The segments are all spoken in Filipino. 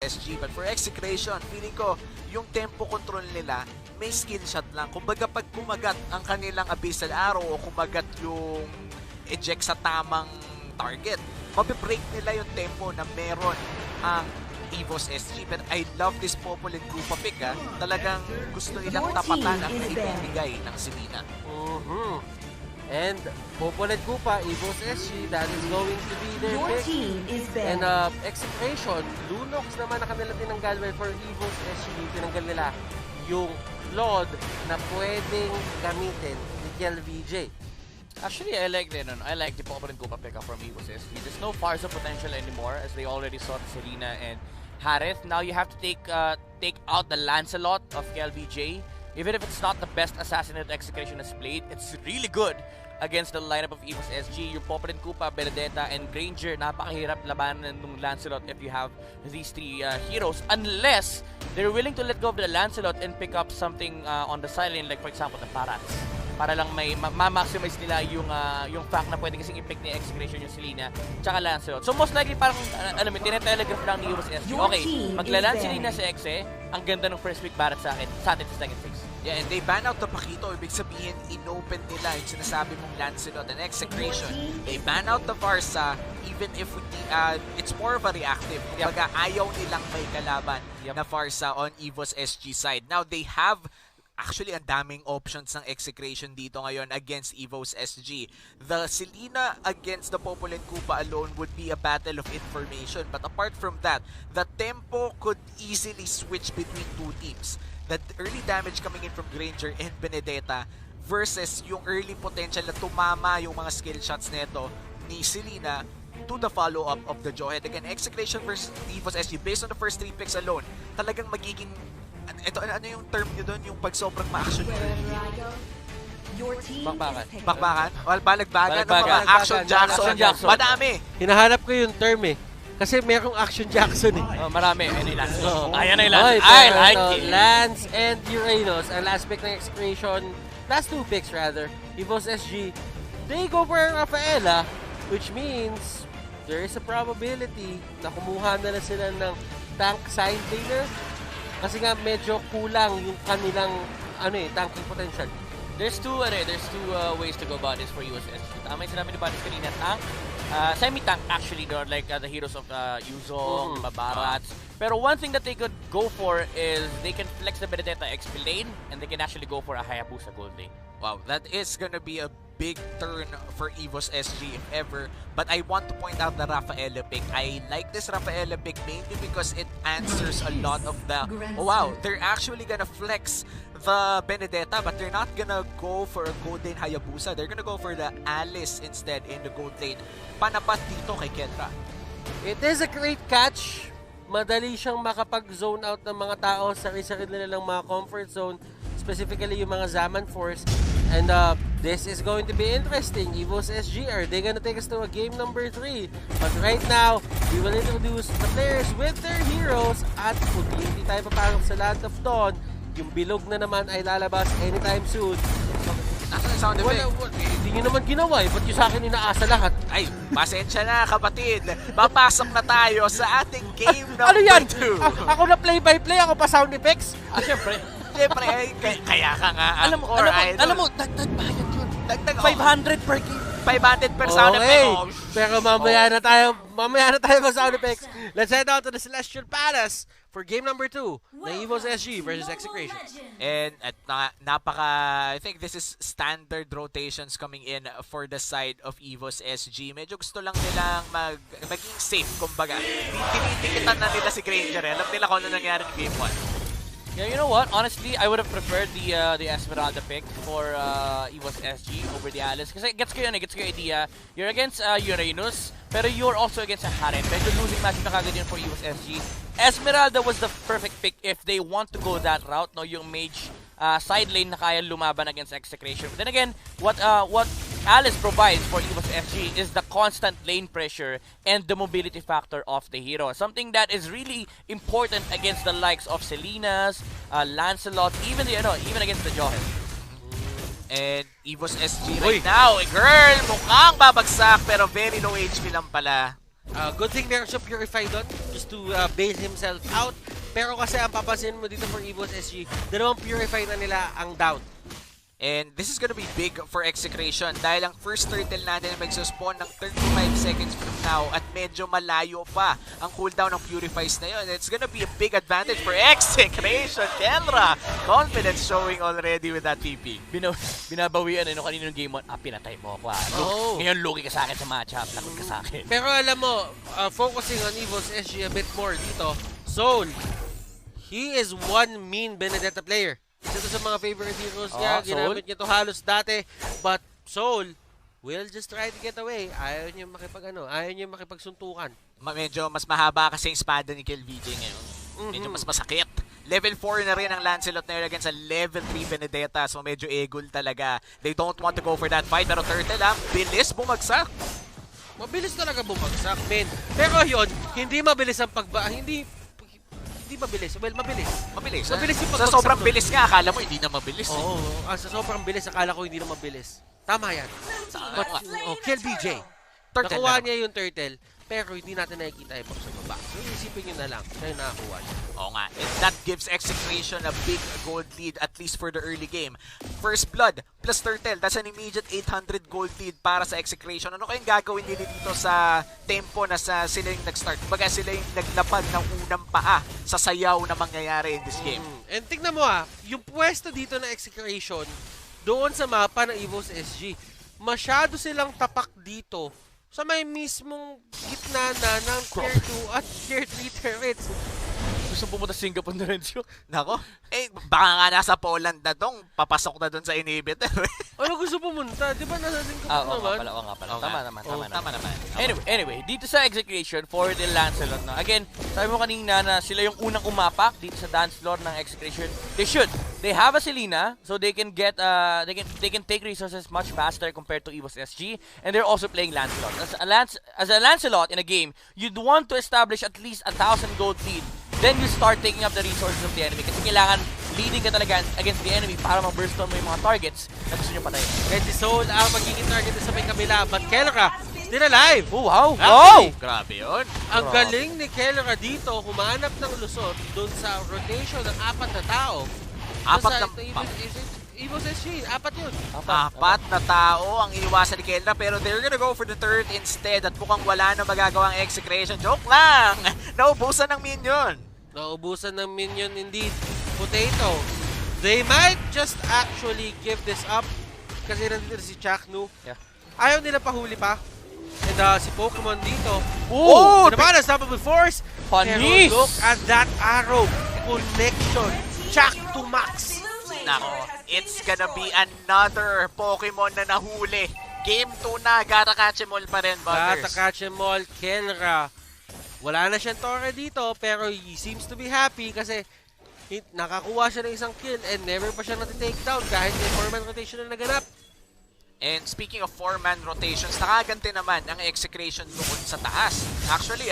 SG. But for Execration, feeling ko, yung tempo control nila, may skill shot lang. Kumbaga pag kumagat ang kanilang Abyssal Arrow o kumagat yung eject sa tamang target, mabibreak nila yung tempo na meron ang Evos SG. But I love this Popolin Koopa pick, ha. Talagang gusto nilang tapatan ang ibibigay ng Selena. And Popolin Koopa, Evos SG, that is going to be their pick. And Execration, Lunox naman na kanila tinanggal. Well, for Evos SG, tinanggal nila yung Lord na pwedeng gamitin ni KLVJ. Actually, I like the Popolin Koopa pickup from Evos SG. There's no Farsa potential anymore as they already saw Selena and Harith. Now you have to take out the Lancelot of KLVJ. Even if it's not the best assassin that Execration has played, it's really good against the lineup of Evos SG. Yung Popolin Koopa, Benedetta, and Granger, napakahirap labanan ng Lancelot if you have these three heroes. Unless they're willing to let go of the Lancelot and pick up something on the sideline, like for example, the Parats. Para lang may ma-maximize nila yung fact na pwede kasing i-pick ni Execration yung Selena tsaka Lancelot. So most likely parang, alam mo, tinetelegraph lang ni Evos SG. Okay, maglalan Selena sa Exe, ang ganda ng first pick Barat sa atin sa second phase. Yeah, and they ban out the Pakito. Ibig sabihin, inopen nila yung sinasabi mong Lancelot and Execration. They ban out the Farsa, even if it's more of a reactive. Kumbaga, ayaw nilang may kalaban na Farsa on Evos SG side. Now, they have actually ang daming options ng Execration dito ngayon against Evos SG. The Selena against the Popolin Koopa alone would be a battle of information. But apart from that, the tempo could easily switch between two teams. The early damage coming in from Granger and Benedetta versus yung early potential na tumama yung mga skill shots neto ni Selena to the follow-up of the Jawhead. Again, Execration versus Evos SG, based on the first 3 picks alone, talagang magiging ano yung term nyo doon, yung pag sobrang ma-action Bakbakan. Bakbakan? Well, balagbagan. Action Jackson. Madami. Hinahanap ko yung term eh. Kasi merong Action Jackson eh. Marami. Ayan ay Lance. Lance. I like it. Lance and Uranus. Ang last pick ng Execration, last 2 picks rather, Evos SG, they go for Rafaela, which means there is a probability na kumuha na sila ng tank side laner. Kasi nga medyo kulang yung kanilang tanking potential. There's two ways to go about this for USS. Tama yung sinabi ni Batis kanina, tank, semi-tank actually, like the heroes of Yuzong, Babarats. Pero one thing that they could go for is they can flex the Benedetta XP lane and they can actually go for a Hayabusa gold lane. Wow, that is gonna be a big turn for Evos SG if ever. But I want to point out the Rafaela pick. I like this Rafaela pick mainly because it answers a lot of the... Oh wow, they're actually gonna flex the Benedetta, but they're not gonna go for a gold lane Hayabusa. They're gonna go for the Alice instead in the gold lane. Panapat dito kay Kendra. It is a great catch. Madali siyang makapag-zone out ng mga tao sa sarili nilang mga comfort zone, specifically yung mga Zaman Force. And this is going to be interesting. Evos SG, are they gonna take us to a game number 3? But right now, we will introduce the players with their heroes. At kung hindi tayo papasok sa Land of Dawn, yung bilog na naman ay lalabas anytime soon. Nasaan yung sound effect? Hindi nyo naman ginawa eh. Ba't yung sa akin inaasa lahat? Ay, pasensya na kapatid. Papasok na tayo sa ating game number 2. Ano yan? Ako na play-by-play, ako pa sound effects? Siyempre, kaya ka nga. Alam mo, dagdag bayad yun. Dagdag 500 per game. 500 per sound effect. Pero mamaya na tayo mag sound effects. Let's head out to the Celestial Palace for game number 2, the Evos SG versus Execration. And I think this is standard rotations coming in for the side of Evos SG. Medyo gusto lang nilang maging safe, kumbaga. Tinitikitan na nila si Granger. Alam nila kung ano nangyari in game 1. Yeah, you know what? Honestly, I would have preferred the Esmeralda pick for Evos SG over the Alice. Kasi gets ko yung idea. You're against Uranus, pero you're also against a Harem. Medyo losing match na kagad yun for Evos SG. Esmeralda was the perfect pick if they want to go that route, no? Yung mage side lane na kaya lumaban against Execration. But then again, what Alice provides for Evos SG is the constant lane pressure and the mobility factor of the hero. Something that is really important against the likes of Selena's, Lancelot, even against the Jawhead. And Evos SG right now, girl, mukhang babagsak pero very low HP lang pala. Good thing meron siya Purify doon just to bail himself out. Pero kasi ang papansin mo dito for Evos SG, dalawang Purify na nila ang down. And this is gonna be big for Execration dahil ang first turtle natin ay magsuspawn ng 35 seconds from now at medyo malayo pa ang cooldown ng Purifies na yun. It's gonna be a big advantage for Execration. Kendra, confidence showing already with that TP. Binabawian nung kaninong game 1, pinatay mo ako. Ngayon lugi ka sa akin sa matchup, lakot ka sa akin. Pero alam mo, focusing on Evos SG a bit more dito, Soul, he is one mean Benedetta player. Isa to sa mga favorite heroes niya, ginamit niya to halos dati. But Soul will just try to get away. Ayaw niya ayaw niya makipagsuntukan. Medyo mas mahaba kasi yung espada ni KLVJ ngayon. Medyo mas masakit. Level 4 na rin ang Lancelot na yun against sa level 3 Benedetta. So medyo egol talaga. They don't want to go for that fight. Pero Turtle bilis bumagsak. Mabilis talaga bumagsak, men. Pero yun, hindi mabilis ang Hindi mabilis. Well, mabilis. Mabilis yung sa sobrang bilis nga, akala mo hindi na mabilis. Oo, sa sobrang bilis, akala ko hindi na mabilis. Tama yan. But, KLBJ, nakuha niya yung turtle, pero hindi natin nakikita yung sa baba. So, isipin nyo na lang, siya yung nakakuha niya. Oo nga, and that gives Execration a big gold lead, at least for the early game. First Blood plus Turtle, that's an immediate 800 gold lead para sa Execration. Ano kayong gagawin nila dito sa tempo na sila yung nag-start? Kumbaga sila yung naglapag ng unang paa sa sayaw na mangyayari in this game. And tignan mo yung pwesto dito na Execration, doon sa mapa ng Evos SG, masyado silang tapak dito sa may mismong gitna na ng Tier 2 at Tier 3 turrets. Gusto pumunta sa Singapore na rin siya. Nako, baka nga nasa Poland na dong, papasok na dun sa inhibitor. Ano gusto pumunta? Di ba nasa Singapore naman? Oo nga pala. Tama naman. Anyway, dito sa Execration for the Lancelot na. Again, sabi mo kanina na sila yung unang umapak dito sa dance floor ng Execration. They have a Selena, so they can get they can take resources much faster compared to Evos SG, and they're also playing Lancelot. As a Lancelot in a game, you'd want to establish at least 1,000 gold lead. Then you start taking up the resources of the enemy kasi kailangan leading ka talaga against the enemy para ma-burst on mo yung mga targets na gusto nyo patayin. And si Soul ang magiging target sa may kabila, but Kelra still alive! Oh, wow! Grabe yun. Ang galing ni Kelra dito, humanap ng lusot doon sa rotation ng 4 na tao. Evos SG, 4 yun. 4 na tao ang iiwasan ni Kendra, pero they're gonna go for the third instead at mukhang wala na magagawa ang Execration. Joke lang! Naubusan ng minion. Naubusan ng minion indeed. Potato. They might just actually give this up kasi nandito si Chaknu. Yeah. Ayaw nila pahuli pa. And si Pokemon dito. Oh! Ano ba? Unstoppable Force. Panis! Pero look at that arrow. Connection. Chak to max. Nako, it's gonna be another Pokemon na nahuli. Game 2 na, Gata Catch'em-all pa rin, Butters. Gata Catch'em-all, Kelra. Wala na siyang torre dito, pero he seems to be happy kasi nakakuha siya ng isang kill and never pa siya natitake down kahit may 4-man rotation na naganap. And speaking of 4-man rotations, nakaganti naman ang Execration doon sa taas. Actually,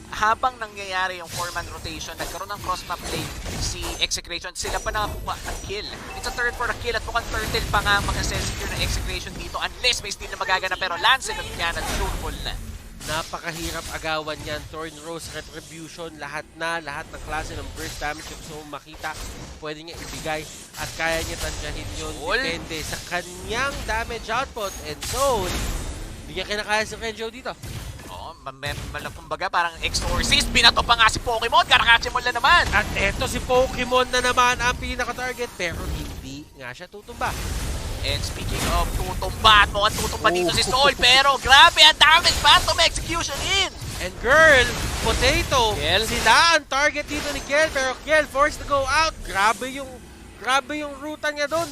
habang nangyayari yung 4-man rotation, nagkaroon ng cross-map play si Execration, sila pa nakakuha ng kill. It's a third for a kill at mukhang Turtle pa nga mag-secure ng Execration dito unless may steal na magagana, pero Lancelot yan at truthful na. Napakahirap agawan yan. Thorn Rose, Retribution, lahat ng klase ng burst damage yung gusto mong makita, pwede niya ibigay at kaya niya tansyahin yun. Depende sa kanyang damage output. And so, hindi niya kinakaya si Renjo dito. Kumbaga parang Exorcist, binato pa nga si Pokemon, Karakachimon na naman. At eto si Pokemon na naman ang pinaka-target, pero hindi nga siya tutumba. And speaking of tutumba, at mukhang tutumba dito si Soul, pero grabe ang damage, Phantom Execution in! And girl, Potato, Kiel, sila ang target dito ni Kiel, pero Kiel forced to go out. Grabe yung ruta niya doon.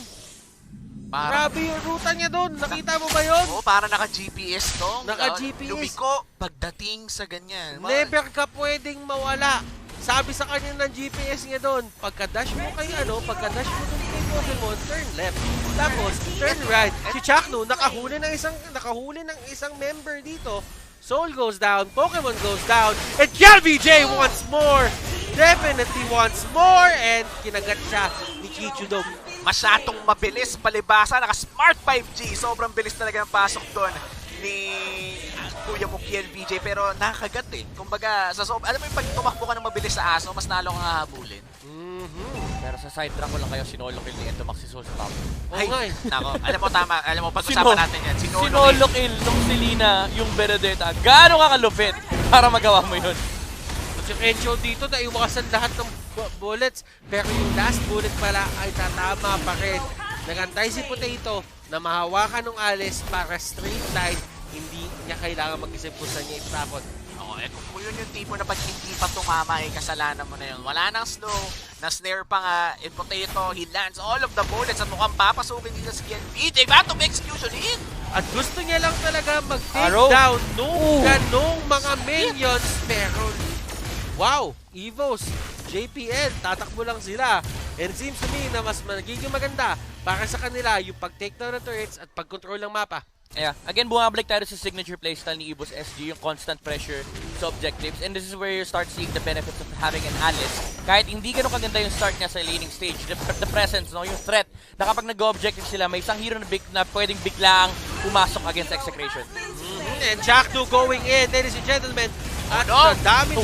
Grabe yung ruta niya doon. Nakita mo ba yun? Oo, para naka-GPS to. Naka-GPS. Lumiko pagdating sa ganyan. Never ka pwedeng mawala. Sabi sa kanya ng GPS niya doon, pagka-dash mo kay pagka-dash mo doon kay Pokemon, turn left. Tapos, turn right. Si Chaknu, nakahuli ng isang member dito. Soul goes down, Pokemon goes down, and KLVJ once more! Definitely once more! And kinagat siya ni Chichudong. Masyadong mabilis palibasa, naka-smart 5G. Sobrang bilis talaga ng pasok doon ni Kuya mo KLBJ, pero nakagat eh. Kumbaga, alam mo yung pag tumakbo ka ng mabilis sa aso, mas nalo kang hahabulin. Pero sa side track ko lang kayo, sinolo kill ni Ento Maxisol sa top. Ay, nako. Alam mo, tama. Alam mo, pag-usapan natin yan. Sinolo kill nung Selena yung Benedetta. Gaano ka kalupit para magawa mo yun? At yung Encho dito, naiwasan lahat ng bullets. Pero yung last bullet pala ay tatama pa rin. Nagantay si Potato na mahawakan ng Alice para straight line. Hindi niya kailangan mag-isip kung saan niya itapon. Oo, kung yun yung tipo na pag hindi pa tumama, kasalanan mo na yun. Wala nang slow, na-snare pa nga, in Potato, he lands all of the bullets at mukhang papasukin dito si KLBJ. Battle execution in! At gusto niya lang talaga mag-take down nung ganong mga minions. Pero, wow, Evos, JPL, tatakbo lang sila. And it seems to me na mas magiging maganda para sa kanila yung pag-take down ng turrets at pag-control ng mapa. Yeah, again, bumabalik tayo sa signature playstyle ni Evos SG, yung constant pressure sa objectives. And this is where you start seeing the benefits of having an Alice. Kahit hindi ganun kaganda yung start niya sa laning stage, the presence, no, yung threat, na kapag nag-objective sila, may isang hero na pwedeng biglaang pumasok against Execration. And Jack2 going in, ladies and gentlemen. At daming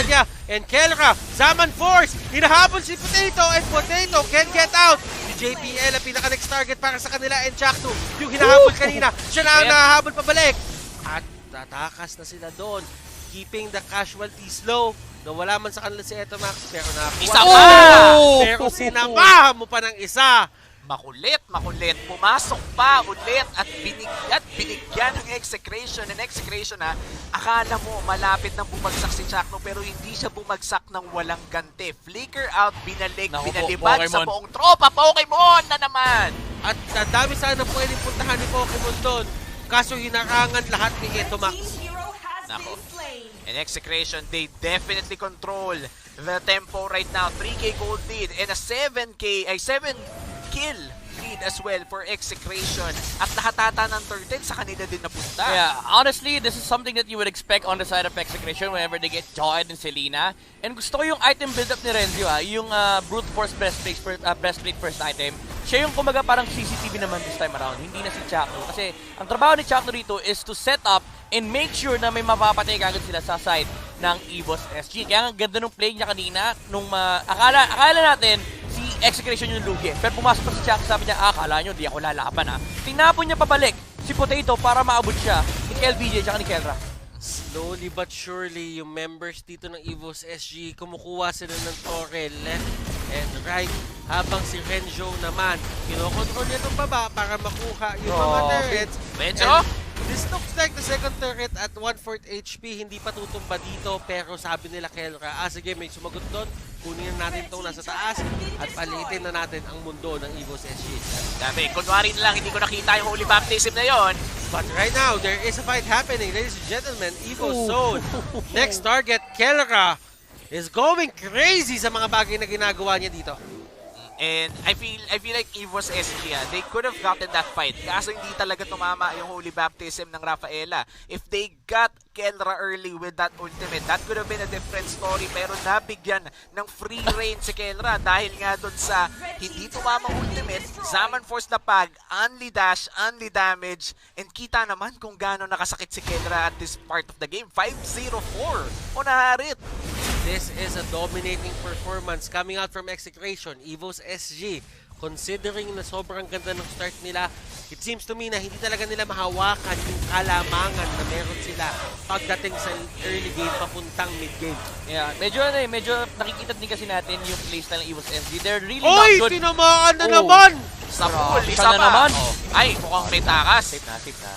niya. And Kelra, Zaman Force, hinahabol si Potato, and Potato can get out. Si JPL ang pinaka-next target para sa kanila, and Jack2, yung hinahabol kanina, siya na ang nahahabol pabalik. At tatakas na sila doon, keeping the casualties low. Nawala man sa kanila si Etomax, pero isa pa! Pero sinamahan mo pa ng isa. Makulit. Pumasok pa ulit at binigyan ng Execration. And Execration akala mo malapit nang bumagsak si Chakno pero hindi siya bumagsak ng walang ganti. Flicker out, binalibad sa buong tropa. Pokemon na naman! At dami sana pwedeng puntahan ni Pokemon doon. Kaso hinarangan lahat ni Etomax. Nako. And Execration, they definitely control the tempo right now. 3K gold lead and a 7 kill lead as well for Execration. At lahat ata ng turtle sa kanila din napunta. Yeah, honestly, this is something that you would expect on the side of Execration whenever they get Joyd and Selena. And gusto ko yung item build-up ni Renzo, yung Brute Force breastplate first item. Siya yung kumaga parang CCTV naman this time around, hindi na si Chakno. Kasi ang trabaho ni Chakno dito is to set up and make sure na may mapapatay kagad sila sa side ng Evos SG. Kaya ang ganda nung play niya kanina, nung akala natin si Execration yung lugi. Pero pumasok pa si Chakno, sabi niya, akala nyo, di ako lalaban Tinapon niya pabalik si Potato para maabot siya ni KLBJ at ni Kelra. Slowly but surely, yung members dito ng Evos SG, kumukuha sila ng torre left and right. Habang si Renzo naman, kinokontrol niya itong baba para makuha yung mga turrets. Renzo? This looks like the second turret at 1/4 HP. Hindi pa tutumba dito, pero sabi nila Kelra, sige, may sumagot doon. Kunin na natin itong nasa taas at palitin na natin ang mundo ng Evos SG. Dami, kunwari na lang, hindi ko nakita yung holy baptism na yon. But right now, there is a fight happening, ladies and gentlemen. Evos zone. Next target, Kelra, is going crazy sa mga bagay na ginagawa niya dito. And I feel like Evos SG, they could have gotten that fight. Kaso hindi talaga tumama yung Holy Baptism ng Rafaela. If they got Kelra early with that ultimate, that could have been a different story. Pero nabigyan ng free reign si Kelra dahil nga doon sa hindi tumamang ultimate, Zaman Force na pag, only dash, only damage, and kita naman kung gaano nakasakit si Kelra at this part of the game. 5-0-4. Unaharit. This is a dominating performance coming out from Execration, Evos SG. Considering na sobrang ganda ng start nila, it seems to me na hindi talaga nila mahawakan yung kalamangan na meron sila pagdating sa early game papuntang mid game. Yeah, medyo nakikita din kasi natin yung playstyle ng Evos SG. They're really not good. Oy, tinamaan na naman! Sa pool, isa na pa. naman. Ay, mukhang may takas. Safe na.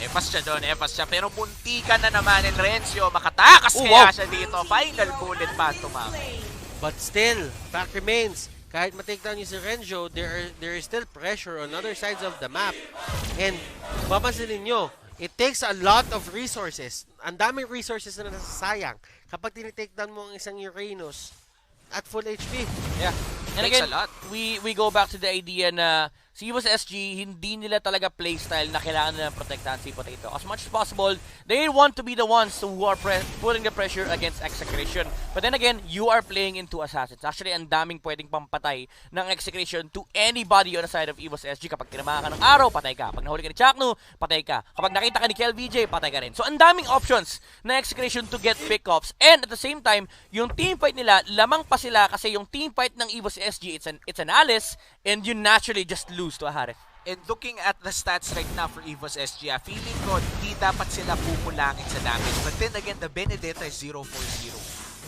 Efas siya doon, efas siya. Pero muntikan na naman ng Renzo. Makatakas kaya siya dito. Final bullet pa tumama. But still, fact remains, kahit ma-take down yung si Renzo, there is still pressure on other sides of the map. And mapapansin ninyo, it takes a lot of resources. Ang daming resources na nasasayang kapag tinitake down mo ang isang Uranus at full HP. Yeah. And Takes again, a lot. we go back to the idea na si Evos SG, hindi nila talaga playstyle na kailangan nilang protektahan si Potato. As much as possible, they want to be the ones who are putting the pressure against Execration. But then again, you are playing into Assassins. Actually, ang daming pwedeng pampatay ng Execration to anybody on the side of Evos SG. Kapag tinamaan ka ng araw, patay ka. Pag nahuli ka ni Chaknu, patay ka. Kapag nakita ka ni KLVJ, patay ka rin. So, ang daming options na Execration to get pickups. And at the same time, yung team fight nila, lamang pa sila kasi yung team fight ng Evos SG, it's an Alice, and you naturally just lose to a Harith. And looking at the stats right now for Evos SG, feeling ko di dapat sila kukulangin sa damage. But then again, the Benedetta is 0-4-0.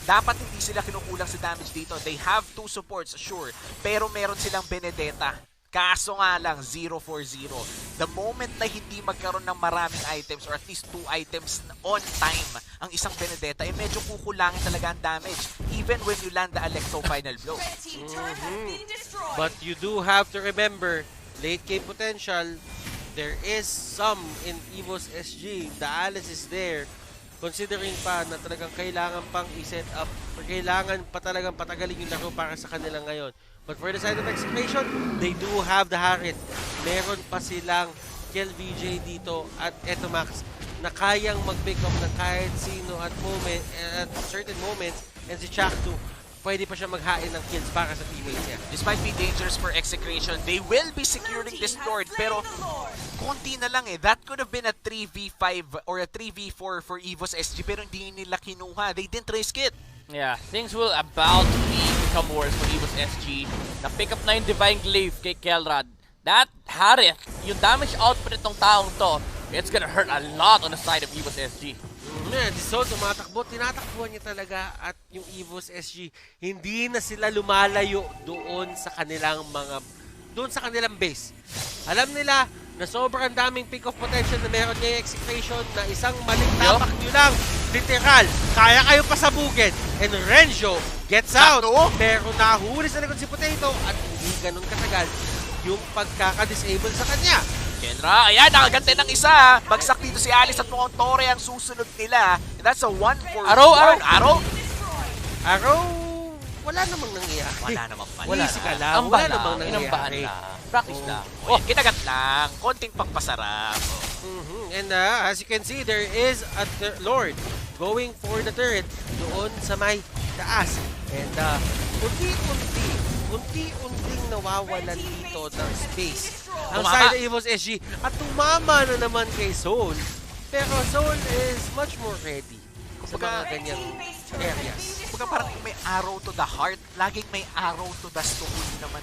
Dapat hindi sila kinukulang sa damage dito. They have 2 supports, sure. Pero meron silang Benedetta. Kaso nga lang, 0-4-0. The moment na hindi magkaroon ng maraming items or at least 2 items on time ang isang Benedetta, medyo kukulangin talaga ang damage. Even when you land the Alecto final blow. But you do have to remember, late game potential, there is some in Evos SG. The Alice is there. Considering pa na talagang kailangan pang i-set up or kailangan pa talagang patagalin yung laro para sa kanila ngayon. But for the side of Execration, they do have the Harith. Meron pa silang KLVJ dito at Etomax na kayang mag-pick up ng kahit sino at certain moments, and si Chaknu, pwede pa siya maghain ng kills para sa teammates niya. Despite being dangerous for Execration, they will be securing this Lord. Pero konti na lang That could have been a 3v5 or a 3v4 for Evos SG, pero hindi nila kinuha. They didn't risk it. Yeah, things will about to become worse for Evos SG. Na-pick up na yung Divine Glaive kay Kelrad. That Harith, yung damage output itong taong to, it's gonna hurt a lot on the side of Evos SG. So, tumatakbo, tinatakbuhan niya talaga at yung Evos SG, hindi na sila lumalayo doon sa kanilang base. Alam nila na sobrang daming pick-off potential na meron niya yung Execration na isang maling tapak nyo lang, literal, kaya kayo pasabugin. And Renjo gets out, pero nahuli sa likod si Potato at hindi ganun katagal yung pagkaka-disable sa kanya. Kenra, ayan, nakagante ng isa. Bagsak dito si Alice at mukhang Torre ang susunod nila. And that's a 1-4. Araw? Wala namang nangyayari. Wala namang pala. Easy ka lang. Wala namang nangyayari. Practice lang. Kinagat lang. Konting pagpasarap. And as you can see, there is a Lord going for the turret doon sa may taas. And unti-unting nawawalan dito ng space ang side ng Evos SG at tumama na naman kay Soul. Pero Soul is much more ready sa mga ganyang areas. Kumbaga parang may arrow to the heart, laging may arrow to the soul naman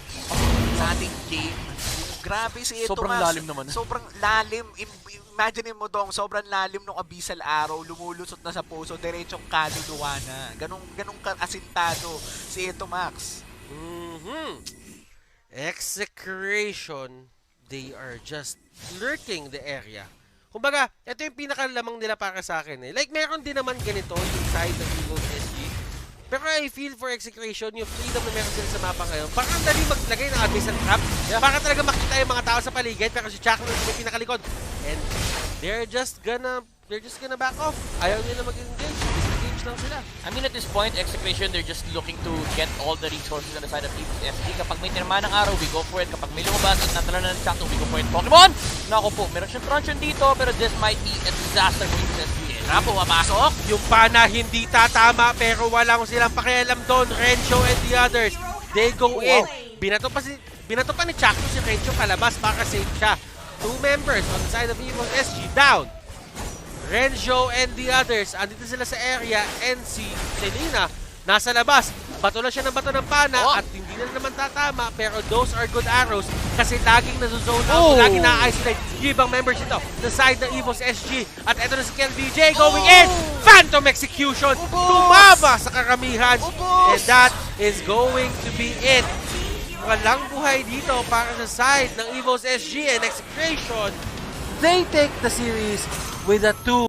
sa ating game. Grabe si ito, sobrang lalim naman. Sobrang lalim. Imagine mo dong, sobrang lalim ng abyssal arrow, lumulusot na sa puso, diretsong kaluluwa na. Ganong asintado si ito, Max. Execration, they are just lurking the area. Kumbaga, ito yung pinakalamang nila para sa akin Like, meron din naman ganito yung side ng Evos SG. Pero I feel for Execration, yung freedom na meron sila sa mapa ngayon, parang ang dali maglagay ng abyssal trap. Para talaga makita yung mga tao sa paligid, pero si Chaknu yung pinakalikod. And they're just gonna back off. Ayaw nila mag-engage. Disengage lang sila. I mean, at this point, Execration, they're just looking to get all the resources on the side of Evos SG. Kapag may tinama ng araw, we go for it. Kapag may lumabas at natala na ng Chaknu, we go for it. Pokemon! Naku po, meron siyang truncheon dito, pero this might be a disaster for Evos SG. Rapo, mapasok. Yung pana hindi tatama, pero walang silang pakialam doon. Renjo and the others, they go in. Binato pa ni Chaknu si Renjo palabas para save siya. 2 members on the side of Evos SG down. Renjo and the others, andito sila sa area, and si Selena nasa labas. Bato na siya ng bato ng pana at hindi na naman tatama, pero those are good arrows kasi laging nasa-zone out, laging na-isolate yung ibang members ito sa side ng Evos SG. At eto na si KLVJ going in! Phantom Execution! Tumaba sa karamihan! And that is going to be it. Walang buhay dito para sa side ng Evos SG and Execration. They take the series with a 2